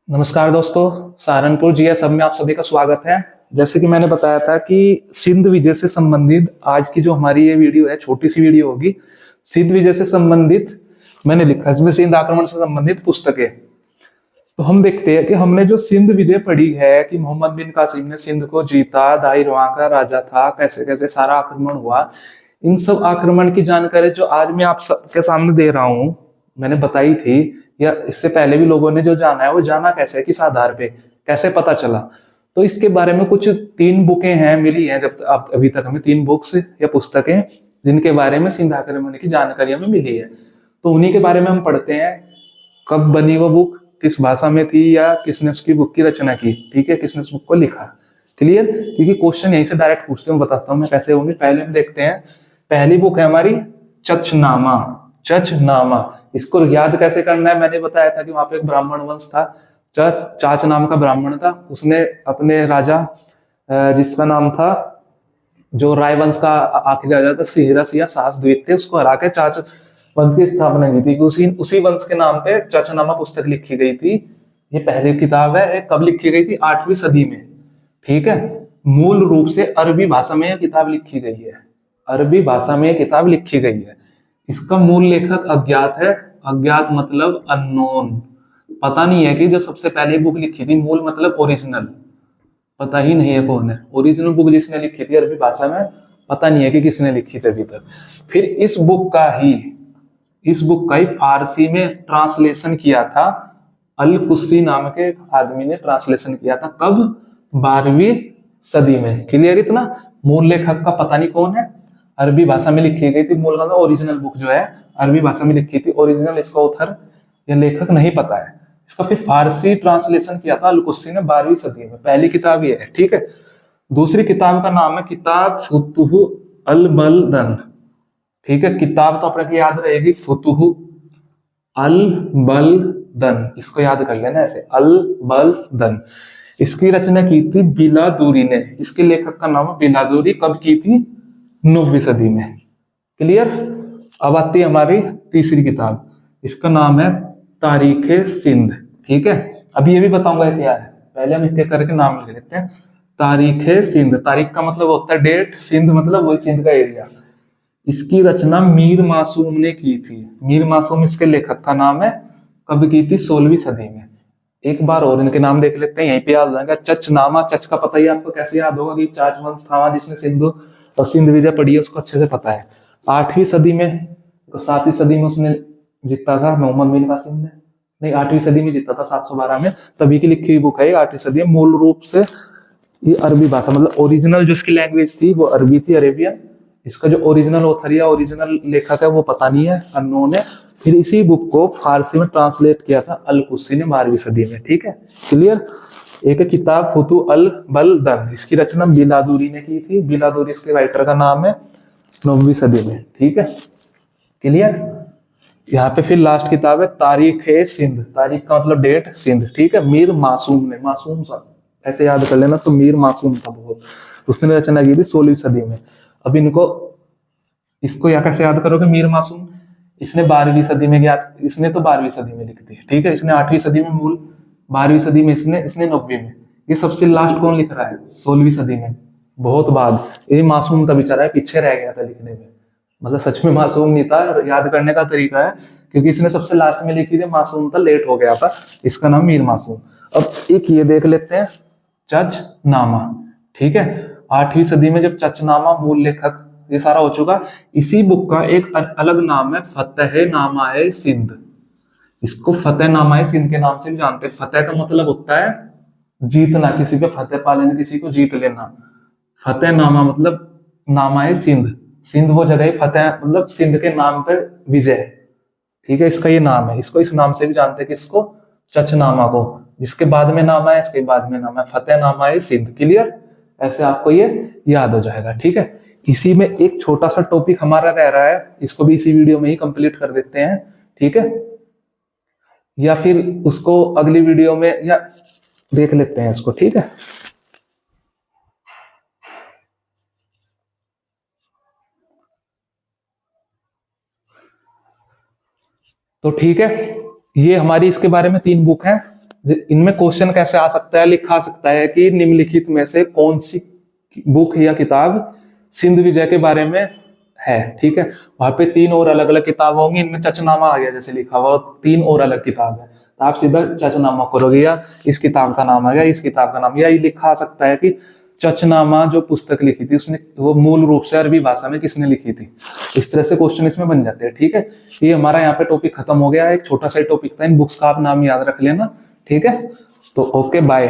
नमस्कार दोस्तों, सहारनपुर जीएस सब में आप सभी का स्वागत है। जैसे कि मैंने बताया था कि सिंध विजय से संबंधित आज की जो हमारी ये वीडियो है, छोटी सी वीडियो होगी। सिंध विजय से संबंधित मैंने लिखा, इसमें सिंध आक्रमण से संबंधित पुस्तकें। तो हम देखते हैं कि हमने जो सिंध विजय पढ़ी है कि मोहम्मद बिन कासिम ने सिंध को जीता, दाहिर वहां का राजा था, कैसे कैसे सारा आक्रमण हुआ। इन सब आक्रमण की जानकारी जो आज मैं आप सबके सामने दे रहा हूं, मैंने बताई थी, या इससे पहले भी लोगों ने जो जाना है वो जाना कैसे है, किस आधार पे, कैसे पता चला। तो इसके बारे में कुछ 3 बुकें हैं मिली हैं जब अब अभी तक हमें 3 बुक्स या पुस्तकें जिनके बारे में सिंध आक्रमण की जानकारी हमें मिली है। तो उन्हीं के बारे में हम पढ़ते हैं। कब बनी वो बुक, किस भाषा में थी, या किसने उसकी बुक की रचना की, ठीक है, किसने उस बुक को लिखा। क्लियर? क्योंकि क्वेश्चन यहीं से डायरेक्ट पूछते हैं, बताता हूं मैं कैसे होंगे। पहले हम देखते हैं, पहली बुक है हमारी चचनामा। चचनामा, इसको याद कैसे करना है, मैंने बताया था कि वहां पे एक ब्राह्मण वंश था, चाच नाम का ब्राह्मण था। उसने अपने राजा जिसका नाम था, जो राय वंश का आखिरी राजा था, सिहरस या साहस द्वित थे, उसको हरा के चाच वंश की स्थापना की थी। उसी वंश के नाम पे चचनामा पुस्तक लिखी गई थी। ये पहली किताब है। कब लिखी गई थी? 8वीं सदी में, ठीक है। मूल रूप से अरबी भाषा में यह किताब लिखी गई है। अरबी भाषा में यह किताब लिखी गई है। इसका मूल लेखक अज्ञात है। अज्ञात मतलब अननोन, पता नहीं है कि जो सबसे पहले बुक लिखी थी, मूल मतलब ओरिजिनल, पता ही नहीं है कौन है। ओरिजिनल बुक जिसने लिखी थी अरबी भाषा में, पता नहीं है कि किसने लिखी थी अभी तक। फिर इस बुक का ही फारसी में ट्रांसलेशन किया था। अल कुस्सी नाम के आदमी ने ट्रांसलेशन किया था। कब? 12वीं सदी में। क्लियर? इतना मूल लेखक का पता नहीं कौन है। अरबी भाषा में लिखी गई थी। मूल ओरिजिनल बुक जो है अरबी भाषा में लिखी थी। ओरिजिनल इसका ऑथर या लेखक नहीं पता है। इसका फिर फारसी ट्रांसलेशन किया था अल कुस्सी ने 12वीं सदी में। पहली किताब ये है, ठीक है। दूसरी किताब का नाम है किताब फुतुह अल बलदन, ठीक है। किताब तो अपने याद रहेगी, फुतुह अल बलदन, इसको याद कर लेना ऐसे, अल बलदन। इसकी रचना की थी बिलादूरी ने। इसके लेखक का नाम है बिलादूरी। कब की थी? 9वीं सदी में। क्लियर? अब आती है हमारी तीसरी किताब। इसका नाम है तारीख सिंध, ठीक है। अभी ये भी बताऊंगा क्या है, पहले हम एक करके नाम लिख लेते हैं। तारीख सिंध, तारीख का मतलब होता है डेट, सिंध मतलब वही सिंध का एरिया। इसकी रचना मीर मासूम ने की थी। मीर मासूम इसके लेखक का नाम है। कब की थी? 16वीं सदी में। एक बार और इनके नाम देख लेते हैं, यहीं पे याद रहेगा। चचनामा, चच का पता ही आपको कैसे याद होगा कि चाच वंश था जिसने सिंधु और सिंध विजय पढ़ी है, उसको अच्छे से पता है। 8वीं सदी में, 7वीं सदी में उसने जीता था मोहम्मद बिन कासिम ने, नहीं 8वीं सदी में जीता था 712 में। तभी की लिखी हुई बुक है 8वीं सदी में। मूल रूप से ये अरबी भाषा, मतलब ओरिजिनल जो इसकी लैंग्वेज थी वो अरबी थी, अरेबियन। इसका जो ओरिजिनल ऑथर या ओरिजिनल लेखक है वो पता नहीं है, अननोन है। फिर इसी बुक को फारसी में ट्रांसलेट किया था अल कुस्सी ने 12वीं सदी में, ठीक है। क्लियर? एक किताब फुतु अल बलदन, इसकी रचना बिलादूरी ने की थी। बिलादूरी इसके राइटर का नाम है, 9वीं सदी में, ठीक है। क्लियर? यहाँ पे फिर लास्ट किताब है तारीख ए सिंध। तारीख का मतलब डेट, सिंध, ठीक है। मीर मासूम ने, मासूम सा ऐसे याद कर लेना, तो मीर मासूम था बहुत, उसने रचना की थी 16वीं सदी में। अब इसको या कैसे याद करोगे? मीर मासूम इसने 12वीं सदी में ज्ञात, इसने तो 12वीं सदी में लिख दी, ठीक है। इसने 8वीं सदी में मूल, 12वीं सदी में इसने 9वीं में। ये सबसे लास्ट कौन लिख रहा है? 16वीं सदी में, बहुत बाद। ये मासूम था बेचारा, पीछे रह गया था लिखने में, मतलब सच में मासूम नहीं था। याद करने का तरीका है, क्योंकि इसने सबसे लास्ट में लिखी थी, मासूम था, लेट हो गया था। इसका नाम मीर मासूम। अब एक ये देख लेते हैं, चचनामा, ठीक है। 8वीं सदी में जब चचनामा मूल लेखक ये सारा हो चुका, इसी बुक का एक अलग नाम है फतेहनामा सिंध। इसको फतेहनामा सिंध के नाम से भी जानते हैं। फतेह का मतलब होता है जीतना, किसी पे फतेह पा लेना, किसी को जीत लेना। फतेहनामा मतलब नामा सिंध, सिंध वो जगह, फतेह मतलब सिंध के नाम पर विजय, ठीक है। इसका ये नाम है, इसको इस नाम से भी जानते हैं, किसको? चचनामा को। जिसके बाद में नाम है, इसके बाद में नाम है फतेहनामा सिंध। क्लियर? ऐसे आपको ये याद हो जाएगा, ठीक है। इसी में एक छोटा सा टॉपिक हमारा रह रहा है, इसको भी इसी वीडियो में ही कंप्लीट कर देते हैं, ठीक है। या फिर उसको अगली वीडियो में या देख लेते हैं इसको, ठीक है। तो ठीक है, ये हमारी इसके बारे में 3 बुक हैं इनमें क्वेश्चन कैसे आ सकता है, लिखा सकता है कि निम्नलिखित में से कौन सी बुक या किताब सिंध विजय के बारे में है, ठीक है। वहां पे 3 और अलग अलग किताब होंगी, इनमें चचनामा आ गया जैसे लिखा हुआ, 3 और अलग किताब है, तो आप सीधा चचनामा करोगे या इस किताब का नाम आ गया, इस किताब का नाम, या ये लिखा आ सकता है कि चचनामा जो पुस्तक लिखी थी उसने, वो मूल रूप से अरबी भाषा में किसने लिखी थी। इस तरह से क्वेश्चन इसमें बन जाते हैं, ठीक है। ये हमारा यहाँ पे टॉपिक खत्म हो गया, एक छोटा सा टॉपिक था, इन बुक्स का आप नाम याद रख लेना, ठीक है। तो ओके बाय।